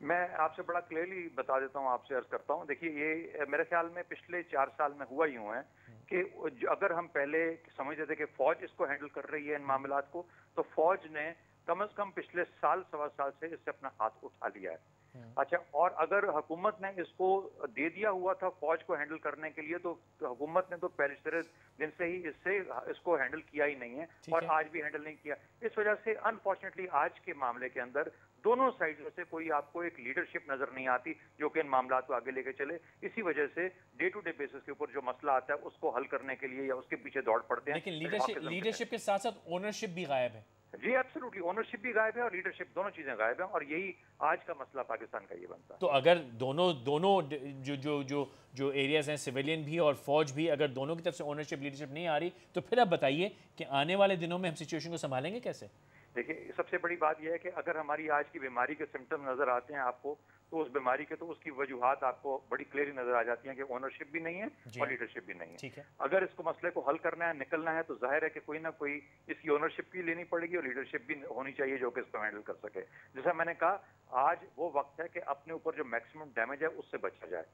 میں آپ سے بڑا کلیئرلی بتا دیتا ہوں، آپ سے عرض کرتا ہوں. دیکھیے یہ میرے خیال میں پچھلے 4 سال میں ہوا یوں ہے کہ اگر ہم پہلے سمجھتے تھے کہ فوج اس کو ہینڈل کر رہی ہے ان معاملات کو، تو فوج نے کم از کم پچھلے سال سوا سال سے اس سے اپنا ہاتھ اٹھا لیا ہے. اچھا، اور اگر حکومت نے اس کو دے دیا ہوا تھا فوج کو ہینڈل کرنے کے لیے، تو حکومت نے تو پہلے دن سے ہی اس کو ہینڈل کیا ہی نہیں ہے، اور آج بھی ہینڈل نہیں کیا. اس وجہ سے انفارچونیٹلی آج کے معاملے کے اندر دونوں سائڈ سے کوئی آپ کو ایک لیڈرشپ نظر نہیں آتی جو کہ ان معاملات کو آگے لے کے چلے. اسی وجہ سے ڈے ٹو ڈے بیسس کے اوپر جو مسئلہ آتا ہے اس کو حل کرنے کے لیے یا اس کے پیچھے دوڑ پڑتے ہیں. لیکن لیڈرشپ کے ساتھ ساتھ اونرشپ بھی غائب ہے. جی ایبسولوٹلی، اونرشپ بھی غائب ہے اور لیڈرشپ، دونوں چیزیں غائب ہیں، اور یہی آج کا مسئلہ پاکستان کا یہ بنتا ہے. تو اگر دونوں جو ایریاز ہیں، سویلین بھی اور فوج بھی، اگر دونوں کی طرف سے اونرشپ لیڈرشپ نہیں آ رہی، تو پھر آپ بتائیے کہ آنے والے دنوں میں ہم سچویشن کو سنبھالیں گے کیسے؟ دیکھیے سب سے بڑی بات یہ ہے کہ اگر ہماری آج کی بیماری کے سمٹم نظر آتے ہیں آپ کو، تو اس بیماری کے تو اس کی وجوہات آپ کو بڑی کلیئرلی نظر آ جاتی ہیں کہ اونرشپ بھی نہیں ہے اور لیڈرشپ بھی نہیں ہے. اگر اس کو مسئلے کو حل کرنا ہے، نکلنا ہے، تو ظاہر ہے کہ کوئی نہ کوئی اس کی اونرشپ بھی لینی پڑے گی اور لیڈرشپ بھی ہونی چاہیے جو کہ اس کو ہینڈل کر سکے. جیسا میں نے کہا، آج وہ وقت ہے کہ اپنے اوپر جو میکسیمم ڈیمیج ہے اس سے بچا جائے،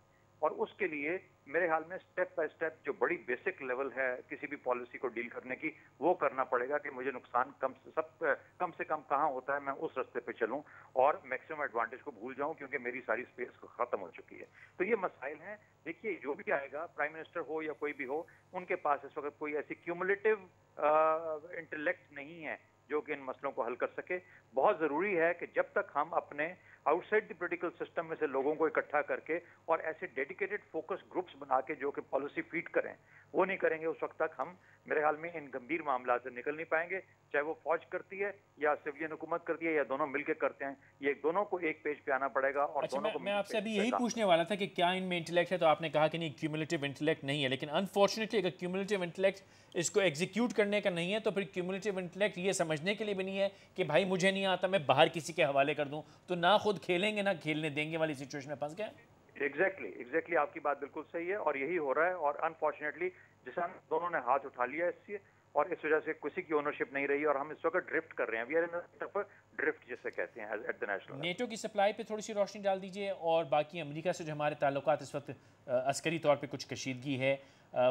اور اس کے لیے میرے خیال میں سٹیپ بائی سٹیپ جو بڑی بیسک لیول ہے کسی بھی پالیسی کو ڈیل کرنے کی، وہ کرنا پڑے گا کہ مجھے نقصان کم سے کم کہاں ہوتا ہے، میں اس راستے پہ چلوں اور میکسیمم ایڈوانٹیج کو بھول جاؤں، کیونکہ میری ساری سپیس ختم ہو چکی ہے. تو یہ مسائل ہیں. دیکھیے جو بھی آئے گا، پرائم منسٹر ہو یا کوئی بھی ہو، ان کے پاس اس وقت کوئی ایسی کیومولیٹو انٹلیکٹ نہیں ہے جو کہ ان مسئلوں کو حل کر سکے. بہت ضروری ہے کہ جب تک ہم اپنے آؤٹ سائڈ دی پولیٹیکل سسٹم میں سے لوگوں کو اکٹھا کر کے اور ایسے ڈیڈیکیٹڈ فوکس گروپس بنا کے جو کہ پالیسی فیڈ کریں، وہ نہیں کریں گے، اس وقت تک ہم میرے خیال میں ان گمبھیر معاملات سے نکل نہیں پائیں گے. چاہے وہ فوج کرتی ہے یا سویلین حکومت کرتی ہے یا دونوں مل کے کرتے ہیں، یہ دونوں کو ایک پیج پہ آنا پڑے گا. اور دونوں کو میں آپ سے ابھی یہی پوچھنے والا تھا کہ کیا ان میں انٹلیکٹ ہے، تو آپ نے کہا کہ نہیں، کیومولیٹو انٹلیکٹ نہیں ہے. لیکن انفارچونیٹلی اگر کیومولیٹو انٹلیکٹ اس کو ایگزیکیوٹ کرنے کا نہیں ہے، تو پھر کیومولیٹو انٹلیکٹ یہ سمجھنے کے لیے بھی نہیں ہے کہ بھائی مجھے نہیں آتا، میں باہر کسی کے حوالے کر دوں، تو نہ خود کھیلیں گے نہ کھیلنے دیں گے والی سچویشن میں پھنس گئے. ایگزیکٹلی آپ کی بات بالکل صحیح ہے، اور یہی ہو رہا ہے. اور انفارچونیٹلی جیسا دونوں نے ہاتھ اٹھا لیا اس سے، اور اس وجہ سے کسی کی اونرشپ نہیں رہی، اور ہم اس وقت ڈرفٹ کر رہے ہیں. وی آر ان ڈرفٹ جسے کہتے ہیں ایٹ دی نیشنل. نیٹو کی سپلائی پہ تھوڑی سی روشنی ڈال دیجئے، اور باقی امریکہ سے جو ہمارے تعلقات اس وقت عسکری طور پہ کچھ کشیدگی ہے،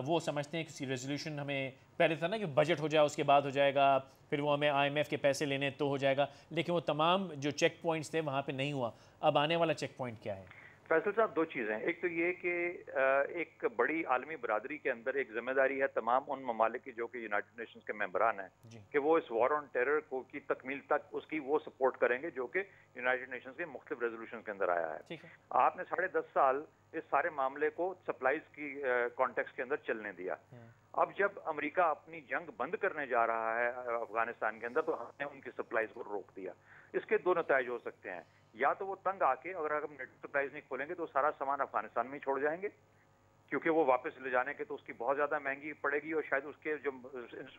وہ سمجھتے ہیں کسی ریزولوشن ہمیں پہلے تھا نا کہ بجٹ ہو جائے اس کے بعد ہو جائے گا، پھر وہ ہمیں IMF کے پیسے لینے تو ہو جائے گا، لیکن وہ تمام جو چیک پوائنٹس تھے وہاں پہ نہیں ہوا. اب آنے والا چیک پوائنٹ کیا ہے؟ فیصل صاحب، دو چیزیں. ایک تو یہ کہ ایک بڑی عالمی برادری کے اندر ایک ذمہ داری ہے تمام ان ممالک کی جو کہ یونائٹڈ نیشنز کے ممبران ہیں، کہ وہ اس وار آن ٹیرر کو کی تکمیل تک اس کی وہ سپورٹ کریں گے جو کہ یونائٹڈ نیشنز کے مختلف ریزولوشن کے اندر آیا ہے. آپ نے 10.5 سال اس سارے معاملے کو سپلائز کی کانٹیکسٹ کے اندر چلنے دیا. اب جب امریکہ اپنی جنگ بند کرنے جا رہا ہے افغانستان کے اندر، تو ہم نے ان کی سپلائز کو روک دیا. اس کے دو نتائج ہو سکتے ہیں. یا تو وہ تنگ آ کے اگر ہم نیٹو سپلائز نہیں کھولیں گے تو سارا سامان افغانستان میں ہی چھوڑ جائیں گے، کیونکہ وہ واپس لے جانے کے تو اس کی بہت زیادہ مہنگی پڑے گی، اور شاید اس کے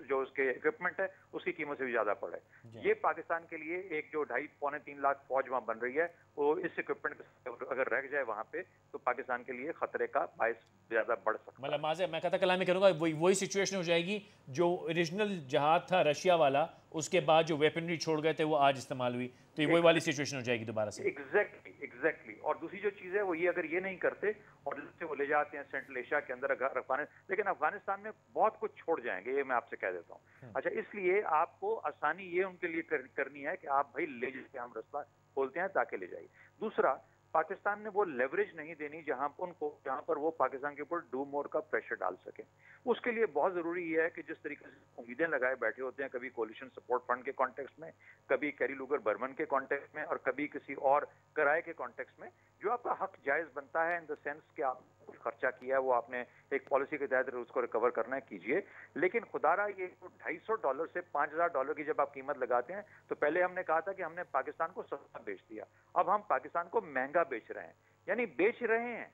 جو اس کے اکوپمنٹ ہے اس کی قیمت سے بھی زیادہ پڑے. یہ پاکستان کے لیے ایک جو 2.5-3 لاکھ فوج وہاں بن رہی ہے، وہ اس اکوپمنٹ اگر رہ جائے وہاں پہ تو پاکستان کے لیے خطرے کا باعث زیادہ بڑھ سکتا ہے. مطلب معاذ میں قطع کلامی کروں گا، وہی سچویشن ہو جائے گی جو اوریجنل جہاد تھا رشیا والا، اس کے بعد جو ویپنری چھوڑ گئے تھے وہ آج استعمال ہوئی، تو یہ وہی والی سچویشن ہو جائے گی دوبارہ سے. ایگزیکٹلی. اور دوسری جو چیز ہے وہ یہ، اگر یہ نہیں کرتے اور سے وہ لے جاتے ہیں سینٹرل ایشیا کے اندر لیکن افغانستان میں بہت کچھ چھوڑ جائیں گے، یہ میں آپ سے کہہ دیتا ہوں. اچھا، اس لیے آپ کو آسانی یہ ان کے لیے کرنی ہے کہ آپ بھائی لے جائیں، ہم رستہ کھولتے ہیں تاکہ لے جائیے. دوسرا، پاکستان نے وہ لیوریج نہیں دینی جہاں پر وہ پاکستان کے اوپر ڈو مور کا پریشر ڈال سکے. اس کے لیے بہت ضروری ہے کہ جس طریقے سے امیدیں لگائے بیٹھے ہوتے ہیں، کبھی کولیشن سپورٹ فنڈ کے کانٹیکسٹ میں، کبھی کیری لوگر برمن کے کانٹیکسٹ میں، اور کبھی کسی اور کرائے کے کانٹیکسٹ میں، جو آپ کا حق جائز بنتا ہے ان دا سینس کہ آپ کچھ خرچہ کیا ہے، وہ آپ نے ایک پالیسی کے تحت اس کو ریکور کرنا ہے، کیجئے. لیکن خدا رہا یہ $250 سے $5,000 کی جب آپ قیمت لگاتے ہیں، تو پہلے ہم نے کہا تھا کہ ہم نے پاکستان کو سستا بیچ دیا، اب ہم پاکستان کو مہنگا بیچ رہے ہیں. یعنی بیچ رہے ہیں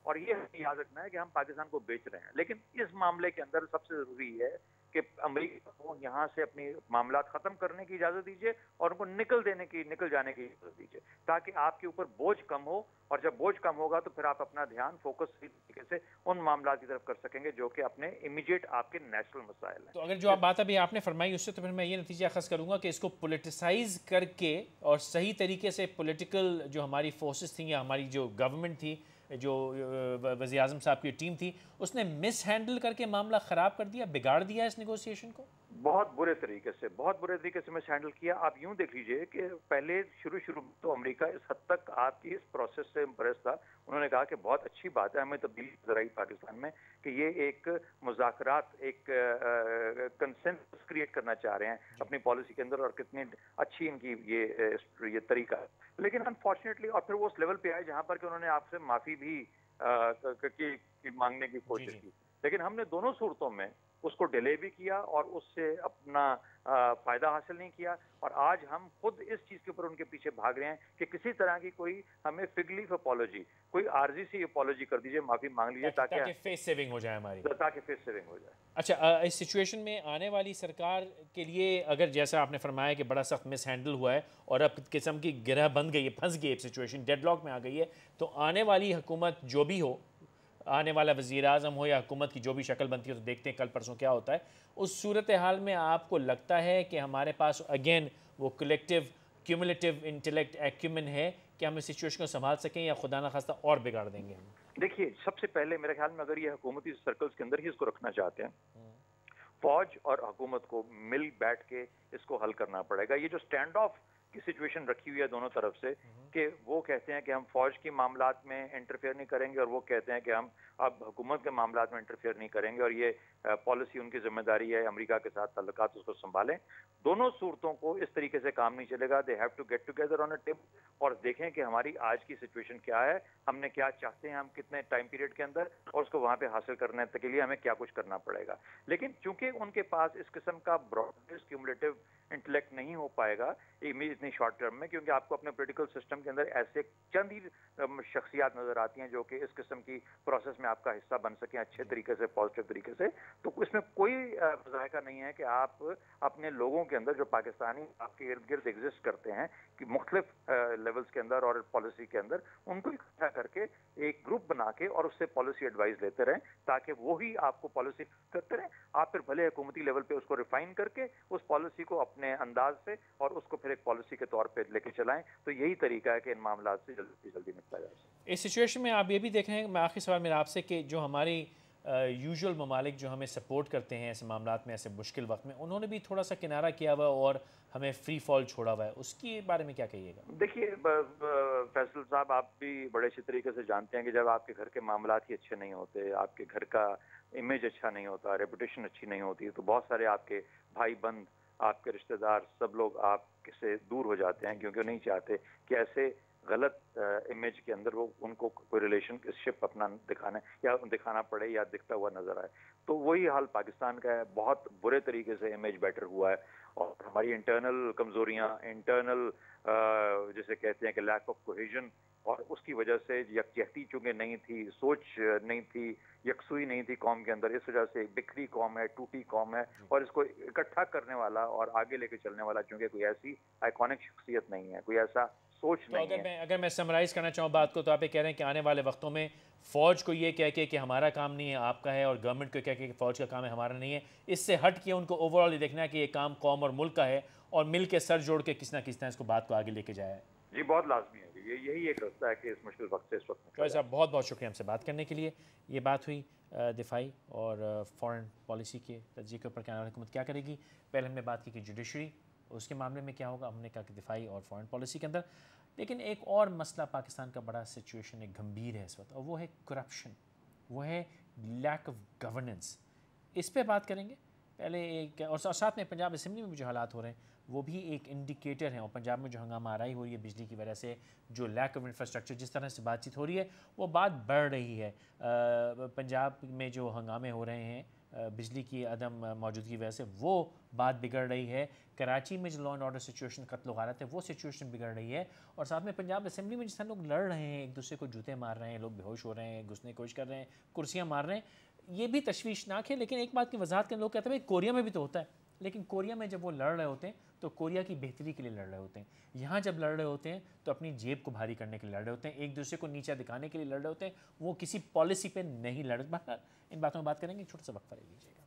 اور یہ ہمیں یاد رکھنا ہے کہ ہم پاکستان کو بیچ رہے ہیں. لیکن اس معاملے کے اندر سب سے ضروری ہے کہ امریکہ کو یہاں سے اپنی معاملات ختم کرنے کی اجازت دیجیے اور ان کو نکل جانے کی اجازت دیجیے, تاکہ آپ کے اوپر بوجھ کم ہو, اور جب بوجھ کم ہوگا تو پھر آپ اپنا دھیان فوکس صحیح طریقے سے ان معاملات کی طرف کر سکیں گے جو کہ اپنے امیڈیٹ آپ کے نیشنل مسائل ہیں. تو اگر جو آپ بات ابھی آپ نے فرمائی اس سے تو پھر میں یہ نتیجہ اخذ کروں گا کہ اس کو پولیٹیسائز کر کے اور صحیح طریقے سے پولیٹیکل جو ہماری فورسز تھیں یا ہماری جو گورنمنٹ تھی, جو وزیر اعظم صاحب کی ٹیم تھی, اس نے مس ہینڈل کر کے معاملہ خراب کر دیا, بگاڑ دیا اس نیگوسیشن کو. بہت برے طریقے سے مس ہینڈل کیا. آپ یوں دیکھ لیجئے کہ پہلے شروع میں تو امریکہ اس حد تک آپ کی اس پروسیس سے امپریس تھا, انہوں نے کہا کہ بہت اچھی بات ہے, ہمیں تبدیلی نظر آئی پاکستان میں کہ یہ ایک مذاکرات, ایک کنسنسس کریٹ کرنا چاہ رہے ہیں اپنی پالیسی کے اندر, اور کتنی اچھی ان کی یہ طریقہ ہے. لیکن انفارچونیٹلی اور پھر وہ اس لیول پہ آئے جہاں پر کہ انہوں نے آپ سے معافی بھی مانگنے کی کوشش کی. لیکن ہم نے دونوں صورتوں میں اس کو ڈیلے بھی کیا اور اس سے اپنا فائدہ حاصل نہیں کیا, اور آج ہم خود اس چیز کے اوپر ان کے پیچھے بھاگ رہے ہیں کہ کسی طرح کی کوئی ہمیں فگ لیف اپالوجی, کوئی عارضی سی اپالوجی کر دیجئے, معافی مانگ لیجئے تاکہ فیس سیونگ ہو جائے ہماری, تاکہ فیس سیونگ ہو جائے. اچھا, اس سچویشن میں آنے والی سرکار کے لیے اگر جیسا آپ نے فرمایا کہ بڑا سخت مس ہینڈل ہوا ہے اور اب قسم کی گرہ بند گئی ہے, پھنس گئی ہے سچویشن, ڈیڈ لاک میں آ گئی ہے, تو آنے والی حکومت جو بھی ہو, آنے والا وزیر اعظم ہو یا حکومت کی جو بھی شکل بنتی ہے, تو دیکھتے ہیں کل پرسوں کیا ہوتا ہے, اس صورتحال میں آپ کو لگتا ہے کہ ہمارے پاس اگین وہ کلیکٹیو کیومولیٹیو انٹلیکٹ ایکیومن ہے کہ ہم اس سچویشن کو سنبھال سکیں, یا خدا نخواستہ اور بگاڑ دیں گے ہم؟ دیکھیے, سب سے پہلے میرے خیال میں اگر یہ حکومتی سرکلز کے اندر ہی اس کو رکھنا چاہتے ہیں, فوج اور حکومت کو مل بیٹھ کے اس کو حل کرنا پڑے گا. یہ جو سٹینڈ آف کی سچویشن رکھی ہوئی ہے دونوں طرف سے, کہ وہ کہتے ہیں کہ ہم فوج کی معاملات میں انٹرفیئر نہیں کریں گے, اور وہ کہتے ہیں کہ ہم اب حکومت کے معاملات میں انٹرفیئر نہیں کریں گے, اور یہ پالیسی ان کی ذمہ داری ہے, امریکہ کے ساتھ تعلقات اس کو سنبھالیں. دونوں صورتوں کو اس طریقے سے کام نہیں چلے گا. They have to get together on a table اور دیکھیں کہ ہماری آج کی سچویشن کیا ہے, ہم نے کیا چاہتے ہیں, ہم کتنے ٹائم پیریڈ کے اندر, اور اس کو وہاں پہ حاصل کرنے کے لیے ہمیں کیا کچھ کرنا پڑے گا. لیکن چونکہ ان کے پاس اس قسم کا براڈ بیس کیومولیٹیو انٹلیکٹ نہیں ہو پائے گا اتنی شارٹ ٹرم میں, کیونکہ آپ کو اپنے پولیٹیکل سسٹم کے اندر ایسے چند ہی شخصیات نظر آتی ہیں جو کہ اس قسم کی پروسیس میں آپ کا حصہ بن سکیں اچھے طریقے سے, پازیٹیو طریقے سے. تو اس میں کوئی ذائقہ نہیں ہے کہ آپ اپنے لوگوں کے اندر جو پاکستانی آپ کے ارد گرد ایگزسٹ کرتے ہیں کہ مختلف لیولز کے اندر اور پالیسی کے اندر, ان کو اکٹھا کر کے ایک گروپ بنا کے اور اس سے پالیسی ایڈوائز لیتے رہیں, تاکہ وہی آپ کو پالیسی کرتے رہیں. آپ پھر بھلے حکومتی لیول پہ اس کو ریفائن کر کے اس پالیسی کو اپنے انداز سے اور اس کو پھر ایک پالیسی کے طور پہ لے کے چلائیں, تو یہی طریقہ ہے کہ ان معاملات سے جلدی نپٹا جا سکے. اس سچویشن میں آپ یہ بھی دیکھ رہے ہیں, میں آخری سوال میرا آپ سے, کہ جو ہماری یوزول ممالک جو ہمیں سپورٹ کرتے ہیں ایسے معاملات میں, ایسے مشکل وقت میں, انہوں نے بھی تھوڑا سا کنارہ کیا ہوا اور ہمیں فری فال چھوڑا ہوا ہے, اس کے بارے میں کیا کہیے گا؟ دیکھیے فیصل صاحب, آپ بھی بڑے اچھے طریقے سے جانتے ہیں کہ جب آپ کے گھر کے معاملات ہی اچھے نہیں ہوتے, آپ کے گھر کا امیج اچھا نہیں ہوتا, ریپوٹیشن اچھی نہیں ہوتی, تو بہت سارے آپ کے بھائی بند, آپ کے رشتہ دار, سب لوگ آپ سے دور ہو جاتے ہیں, کیونکہ وہ نہیں چاہتے کہ ایسے غلط امیج کے اندر وہ ان کو کوئی ریلیشن شپ اپنا دکھانا پڑے یا دکھتا ہوا نظر آئے. تو وہی حال پاکستان کا ہے, بہت برے طریقے سے امیج بیٹر ہوا ہے, اور ہماری انٹرنل کمزوریاں, انٹرنل جسے کہتے ہیں کہ لیک آف کوہیژن, اور اس کی وجہ سے یکجہتی چونکہ نہیں تھی, سوچ نہیں تھی, یکسوئی نہیں تھی قوم کے اندر, اس وجہ سے بکھری قوم ہے, ٹوٹی قوم ہے, اور اس کو اکٹھا کرنے والا اور آگے لے کے چلنے والا چونکہ کوئی ایسی آئیکونک شخصیت نہیں ہے, کوئی ایسا سوچ نہیں ہے. اگر میں سمرائز کرنا چاہوں بات کو, تو آپ یہ کہہ رہے ہیں کہ آنے والے وقتوں میں فوج کو یہ کہہ کے کہ ہمارا کام نہیں ہے آپ کا ہے, اور گورنمنٹ کو کہہ کے کہ فوج کا کام ہے ہمارا نہیں ہے, اس سے ہٹ کے ان کو اوور آل یہ دیکھنا ہے کہ یہ کام قوم اور ملک کا ہے, اور مل کے سر جوڑ کے کس نہ کس طرح اس کو بات کو آگے لے کے جایا ہے. جی بہت لازمی ہے, یہی ایک راستہ ہے کہ اس مشکل وقت سے اس وقت. شاہد صاحب بہت بہت شکریہ ہم سے بات کرنے کے لیے. یہ بات ہوئی دفاعی اور فارن پالیسی کے تجزیے کے اوپر کہ آنے والی حکومت کیا کرے گی. پہلے ہم نے بات کی کہ جوڈیشری, اس کے معاملے میں کیا ہوگا, ہم نے کہا کہ دفاعی اور فارن پالیسی کے اندر. لیکن ایک اور مسئلہ پاکستان کا بڑا سچویشن ایک گھمبیر ہے اس وقت, اور وہ ہے کرپشن, وہ ہے لیک آف گورننس. اس پہ بات کریں گے پہلے ایک, اور ساتھ میں پنجاب اسمبلی میں بھی جو حالات ہو رہے ہیں وہ بھی ایک انڈیکیٹر ہیں, اور پنجاب میں جو ہنگامہ آرائی ہو رہی ہے بجلی کی وجہ سے, جو لیک آف انفراسٹرکچر, جس طرح سے بات چیت ہو رہی ہے وہ بات بڑھ رہی ہے. پنجاب میں جو ہنگامے ہو رہے ہیں بجلی کی عدم موجودگی کی وجہ سے وہ بات بگڑ رہی ہے. کراچی میں جو لا اینڈ آرڈر سچویشن قتل و غارت ہے وہ سچویشن بگڑ رہی ہے. اور ساتھ میں پنجاب اسمبلی میں جس طرح لوگ لڑ رہے ہیں, ایک دوسرے کو جوتے مار رہے ہیں, لوگ بے ہوش ہو رہے ہیں, گھسنے کی کوشش کر رہے ہیں, کرسیاں مار رہے ہیں, یہ بھی تشویشناک ہے. لیکن ایک بات کی وضاحت کریں, لوگ کہتے ہیں کوریا میں بھی تو ہوتا ہے, لیکن کوریا میں جب وہ لڑ رہے ہوتے ہیں تو کوریا کی بہتری کے لیے لڑ رہے ہوتے ہیں. یہاں جب لڑ رہے ہوتے ہیں تو اپنی جیب کو بھاری کرنے کے لیے لڑ رہے ہوتے ہیں, ایک دوسرے کو نیچا دکھانے کے لیے لڑ رہے ہوتے ہیں, وہ کسی پالیسی پہ نہیں لڑ. ان باتوں میں بات کریں گے, چھوٹا سا وقفہ لے لیجیے گا.